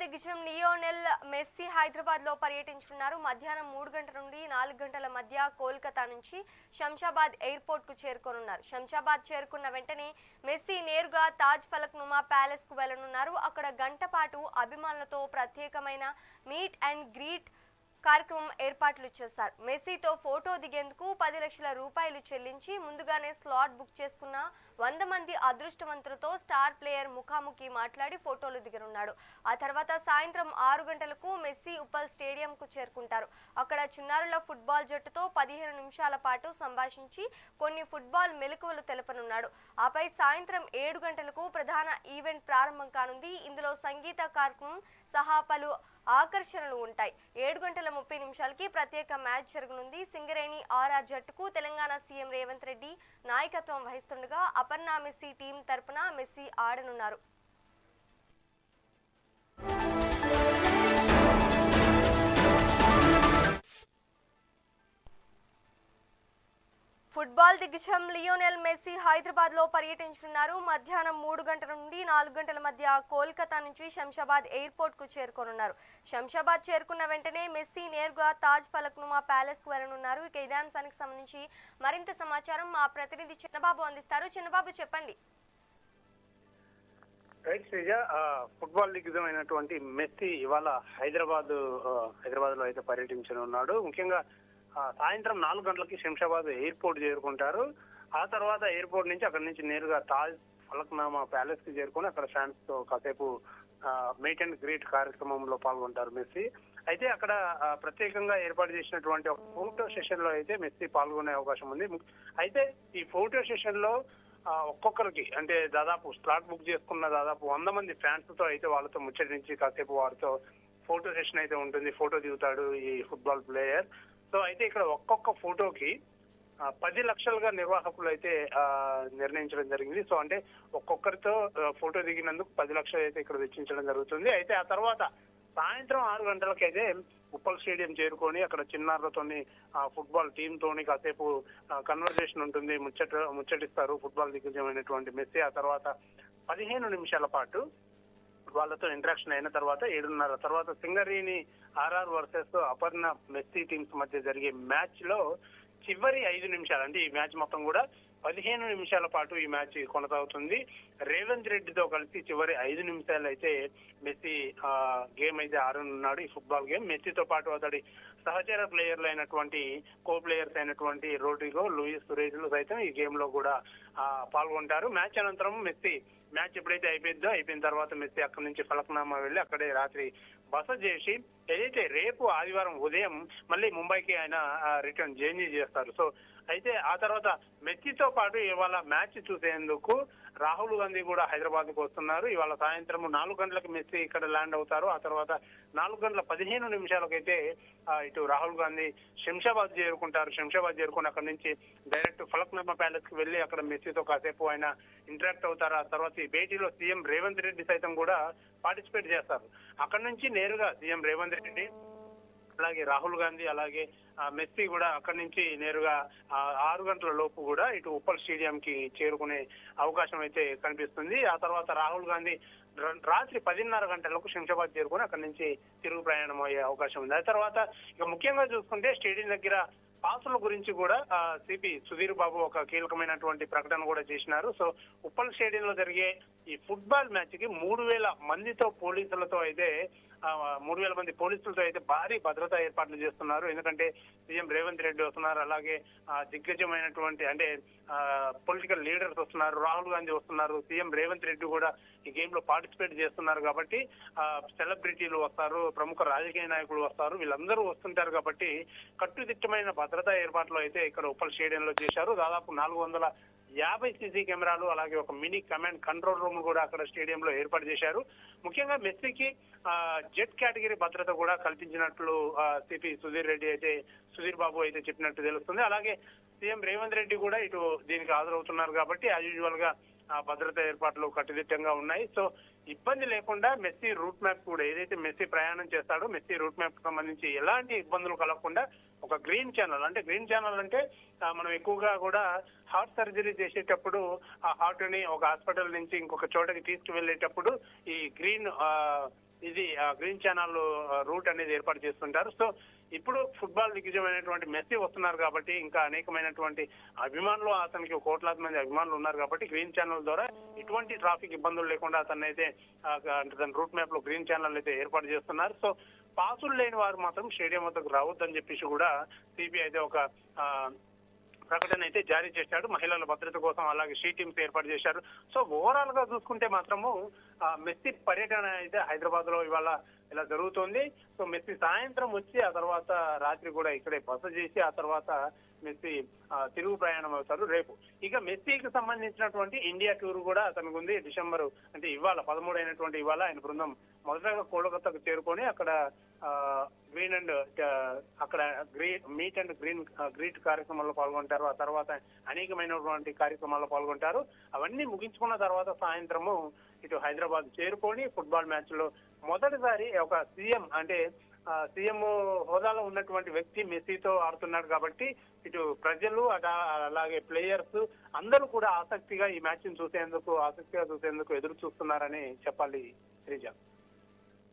దిగ్గజం Lionel Messi Hyderabad లో పర్యటించనున్నారు. మధ్యాహ్నం 3 గంటల నుండి 4 గంటల మధ్య కోల్కతా నుంచి శంషాబాద్ ఎయిర్పోర్ట్ కు చేరుకోనున్నారు. శంషాబాద్ చేరుకున్న వెంటనే మెస్సీ నేరుగా తాజ్ ఫలక్ నుమా ప్యాలెస్ కు వెళ్లనున్నారు. అక్కడ గంట పాటు అభిమానులతో ప్రత్యేకమైన మీట్ అండ్ గ్రీట్ కార్యక్రమం ఏర్పాట్లు చేశారు. మెస్సీతో ఫోటో దిగేందుకు 10 లక్షల రూపాయలు చెల్లించి ముందుగానే స్లాట్ బుక్ చేసుకున్న 100 మంది అదృష్టవంతులతో స్టార్ ప్లేయర్ ముఖాముఖి మాట్లాడి ఫోటోలు దిగనున్నాడు. ఆ తర్వాత సాయంత్రం 6 గంటలకు మెస్సీ ఉప్పల్ స్టేడియంకు చేరుకుంటారు. అక్కడ చిన్నారుల ఫుట్బాల్ జట్టుతో 15 నిమిషాల పాటు సంభాషించి కొన్ని ఫుట్బాల్ మెలకువలు తెలపనున్నాడు. ఆపై సాయంత్రం 7 గంటలకు ప్రధాన ఈవెంట్ ప్రారంభం కానుంది. ఇందులో సంగీత కార్యక్రమం సహా పలు ఆకర్షణలు ఉంటాయి. 7:30 ప్రత్యేక మ్యాచ్ జరగనుంది. సింగరేణి ఆర్ఆర్ జట్టుకు తెలంగాణ సీఎం రేవంత్ రెడ్డి నాయకత్వం వహిస్తుండగా అపర్ణ మెస్సీ టీం తరపున మెస్సీ ఆడనున్నారు. ఫుట్బాల్ దిగ్గజం లియోనెల్ మెస్సీ హైదరాబాద్ లో పర్యటించనున్నారు. మధ్యాహ్నం 3 గంటల నుండి 4 గంటల మధ్య కోల్కతా నుంచి శంషాబాద్ ఎయిర్పోర్ట్ కు చేరుకోనున్నారు. శంషాబాద్ చేరుకున్న వెంటనే మెస్సీ నేరుగా తాజ్ ఫలక్ నుమా ప్యాలెస్ కు వెళ్లనున్నారు. ఇక ఇదే అంశానికి సంబంధించి మరింత సమాచారం మా ప్రతినిధి చిన్నబాబు అందిస్తారు. చిన్నబాబు చెప్పండి. ఫుట్బాల్ దిగ్గజం అయినటువంటి మెస్సీ ఇవాళ హైదరాబాద్ లో అయితే పర్యటించనున్నాడు. ముఖ్యంగా సాయంత్రం 4 గంటలకి శంషాబాద్ ఎయిర్పోర్ట్ చేరుకుంటారు. ఆ తర్వాత ఎయిర్పోర్ట్ నుంచి అక్కడి నుంచి నేరుగా తాజ్ ఫలక్నామా ప్యాలెస్ కి చేరుకొని అక్కడ ఫ్యాన్స్ తో కాసేపు మీట్ అండ్ గ్రీట్ కార్యక్రమంలో పాల్గొంటారు మెస్సీ. అయితే అక్కడ ప్రత్యేకంగా ఏర్పాటు చేసినటువంటి ఒక ఫోటో సెషన్ లో అయితే మెస్సీ పాల్గొనే అవకాశం ఉంది. అయితే ఈ ఫోటో సెషన్ లో ఒక్కొక్కరికి అంటే దాదాపు స్లాట్ బుక్ చేసుకున్న దాదాపు 100 మంది ఫ్యాన్స్ తో అయితే వాళ్ళతో ముచ్చటించి కాసేపు వారితో ఫోటో సెషన్ అయితే ఉంటుంది. ఫోటో దిగుతాడు ఈ ఫుట్బాల్ ప్లేయర్. సో అయితే ఇక్కడ ఒక్కొక్క ఫోటోకి 10 లక్షలుగా నిర్వాహకులు అయితే నిర్ణయించడం జరిగింది. సో అంటే ఒక్కొక్కరితో ఫోటో దిగినందుకు 10 లక్షలు అయితే ఇక్కడ వెచ్చించడం జరుగుతుంది. అయితే ఆ తర్వాత సాయంత్రం 6 గంటలకైతే ఉప్పల్ స్టేడియం చేరుకొని అక్కడ చిన్నారులతోని ఫుట్బాల్ టీమ్ తోని కాసేపు కన్వర్జేషన్ ఉంటుంది, ముచ్చటిస్తారు ఫుట్బాల్ దిగ్గజమైనటువంటి మెస్సీ. ఆ తర్వాత 15 నిమిషాల పాటు వాళ్ళతో ఇంటరాక్షన్ అయిన తర్వాత 7:30 తర్వాత Singareni RR versus Aparna Messi teams మధ్య జరిగే మ్యాచ్ లో చివరి 5 నిమిషాలు అంటే ఈ మ్యాచ్ మొత్తం కూడా 15 నిమిషాల పాటు ఈ మ్యాచ్ కొనసాగుతుంది. రేవంత్ రెడ్డితో కలిసి చివరి 5 నిమిషాలు అయితే మెస్సీ గేమ్ అయితే ఆడనున్నాడు. ఈ ఫుట్బాల్ గేమ్ మెస్సీతో పాటు అతడి సహచర ప్లేయర్లు అయినటువంటి కో ప్లేయర్స్ అయినటువంటి రోడ్రిగో, లూయిస్ సురేజ్లు సైతం ఈ గేమ్ లో కూడా పాల్గొంటారు. మ్యాచ్ అనంతరం మెస్సీ మ్యాచ్ ఎప్పుడైతే అయిపోయిన తర్వాత మెస్సీ అక్కడి నుంచి ఫలక్నామా వెళ్లి అక్కడే రాత్రి బస చేసి ఏదైతే రేపు ఆదివారం ఉదయం మళ్ళీ ముంబైకి ఆయన రిటర్న్ జర్నీ చేస్తారు. సో అయితే ఆ తర్వాత మెస్సీతో పాటు ఇవాళ మ్యాచ్ చూసేందుకు రాహుల్ గాంధీ కూడా హైదరాబాద్ కు వస్తున్నారు. ఇవాళ సాయంత్రం 4 గంటలకు మెస్సీ ఇక్కడ ల్యాండ్ అవుతారు. ఆ తర్వాత 4:15 అయితే ఇటు రాహుల్ గాంధీ శంషాబాద్ చేరుకుంటారు. శంషాబాద్ చేరుకుని అక్కడ నుంచి డైరెక్ట్ ఫలక్నామా ప్యాలెస్ కి వెళ్లి అక్కడ మెస్సీతో కాసేపు ఆయన ఇంటరాక్ట్ అవుతారు. ఆ తర్వాత ఈ భేటీలో సీఎం రేవంత్ రెడ్డి సైతం కూడా పార్టిసిపేట్ చేస్తారు. అక్కడ నుంచి నేరుగా సీఎం రేవంత్ రెడ్డి అలాగే రాహుల్ గాంధీ అలాగే మెస్సీ కూడా అక్కడి నుంచి నేరుగా 6 గంటల లోపు కూడా ఇటు ఉప్పల్ స్టేడియం కి చేరుకునే అవకాశం అయితే కనిపిస్తుంది. ఆ తర్వాత రాహుల్ గాంధీ రాత్రి 10:30 గంటలకు శంషాబాద్ చేరుకుని అక్కడి నుంచి తిరుగు ప్రయాణం అయ్యే అవకాశం ఉంది. ఆ తర్వాత ఇక ముఖ్యంగా చూసుకుంటే స్టేడియం దగ్గర పాసుల గురించి కూడా సిపి సుధీర్ బాబు ఒక కీలకమైనటువంటి ప్రకటన కూడా చేసినారు. సో ఉప్పల్ స్టేడియంలో జరిగే ఈ ఫుట్బాల్ మ్యాచ్ కి 3,000 మందితో పోలీసులతో అయితే 3,000 మంది పోలీసులతో అయితే భారీ భద్రతా ఏర్పాట్లు చేస్తున్నారు. ఎందుకంటే సీఎం రేవంత్ రెడ్డి వస్తున్నారు, అలాగే దిగ్గజమైనటువంటి అంటే పొలిటికల్ లీడర్స్ వస్తున్నారు, రాహుల్ గాంధీ వస్తున్నారు, సీఎం రేవంత్ రెడ్డి కూడా ఈ గేమ్ లో పార్టిసిపేట్ చేస్తున్నారు. కాబట్టి సెలబ్రిటీలు వస్తారు, ప్రముఖ రాజకీయ నాయకులు వస్తారు, వీళ్ళందరూ వస్తుంటారు. కాబట్టి కట్టుదిట్టమైన భద్రతా ఏర్పాట్లు అయితే ఇక్కడ ఉప్పల్ స్టేడియంలో చేశారు. దాదాపు 450 సీసీ కెమెరాలు అలాగే ఒక మినీ కమాండ్ కంట్రోల్ రూమ్ కూడా అక్కడ స్టేడియంలో ఏర్పాటు చేశారు. ముఖ్యంగా మెస్సీకి జెట్ కేటగిరీ భద్రత కూడా కల్పించినట్లు సిపి సుధీర్ బాబు అయితే చెప్పినట్టు తెలుస్తుంది. అలాగే సీఎం రేవంత్ రెడ్డి కూడా ఇటు దీనికి హాజరవుతున్నారు. కాబట్టి యాజ్ యూజువల్ గా భద్రతా ఏర్పాట్లు కట్టుదిట్టంగా ఉన్నాయి. సో ఇబ్బంది లేకుండా మెస్సీ రూట్ మ్యాప్ కూడా ఏదైతే మెస్సీ ప్రయాణం చేస్తాడో మెస్సీ రూట్ మ్యాప్ కు సంబంధించి ఎలాంటి ఇబ్బందులు కలగకుండా ఒక గ్రీన్ ఛానల్ అంటే మనం ఎక్కువగా కూడా హార్ట్ సర్జరీ చేసేటప్పుడు ఆ హార్ట్ ని ఒక హాస్పిటల్ నుంచి ఇంకొక చోటకి తీసుకువెళ్ళేటప్పుడు ఈ గ్రీన్ ఇది గ్రీన్ ఛానల్ రూట్ అనేది ఏర్పాటు చేస్తుంటారు. సో ఇప్పుడు ఫుట్బాల్ దిగ్గజమైనటువంటి మెస్సీ వస్తున్నారు కాబట్టి ఇంకా అనేకమైనటువంటి అభిమానులు, అతనికి కోట్లాది మంది అభిమానులు ఉన్నారు కాబట్టి గ్రీన్ ఛానల్ ద్వారా ఎటువంటి ట్రాఫిక్ ఇబ్బందులు లేకుండా అతన్ని అయితే అంటే తన రూట్ మ్యాప్ లో గ్రీన్ ఛానల్ అయితే ఏర్పాటు చేస్తున్నారు. సో పాసులు లేని వారు మాత్రం స్టేడియం వద్దకు రావద్దని చెప్పేసి కూడా సిబిఐ అయితే ఒక ప్రకటన అయితే జారీ చేశాడు. మహిళల భద్రత కోసం అలాగే షీ టీమ్స్ ఏర్పాటు చేశారు. సో ఓవరాల్ గా చూసుకుంటే మాత్రము మెస్సీ పర్యటన అయితే హైదరాబాద్ లో ఇవాళ ఇలా జరుగుతోంది. సో మెస్సీ సాయంత్రం వచ్చి ఆ తర్వాత రాత్రి కూడా ఇక్కడే బస చేసి ఆ తర్వాత మెస్సీ తిరుగు ప్రయాణం అవుతారు రేపు. ఇక మెస్సీకి సంబంధించినటువంటి ఇండియా టూర్ కూడా అతనికి ఉంది. డిసెంబర్ అంటే ఇవాళ 13 అయినటువంటి ఇవాళ ఆయన బృందం మొదటగా కోల్కతాకు చేరుకొని అక్కడ గ్రీన్ అండ్ అక్కడ మీట్ అండ్ గ్రీట్ కార్యక్రమాల్లో పాల్గొంటారు. ఆ తర్వాత అనేకమైనటువంటి కార్యక్రమాల్లో పాల్గొంటారు. అవన్నీ ముగించుకున్న తర్వాత సాయంత్రము ఇటు హైదరాబాద్ చేరుకొని ఫుట్బాల్ మ్యాచ్ లో మొదటిసారి ఒక సీఎం అంటే సీఎం హోదాలో ఉన్నటువంటి వ్యక్తి మెస్సీతో ఆడుతున్నాడు కాబట్టి ఇటు ప్రజలు అలాగే ప్లేయర్స్ అందరూ కూడా ఆసక్తిగా ఈ మ్యాచ్ ని చూసేందుకు ఎదురు చూస్తున్నారని చెప్పాలి శ్రీజ.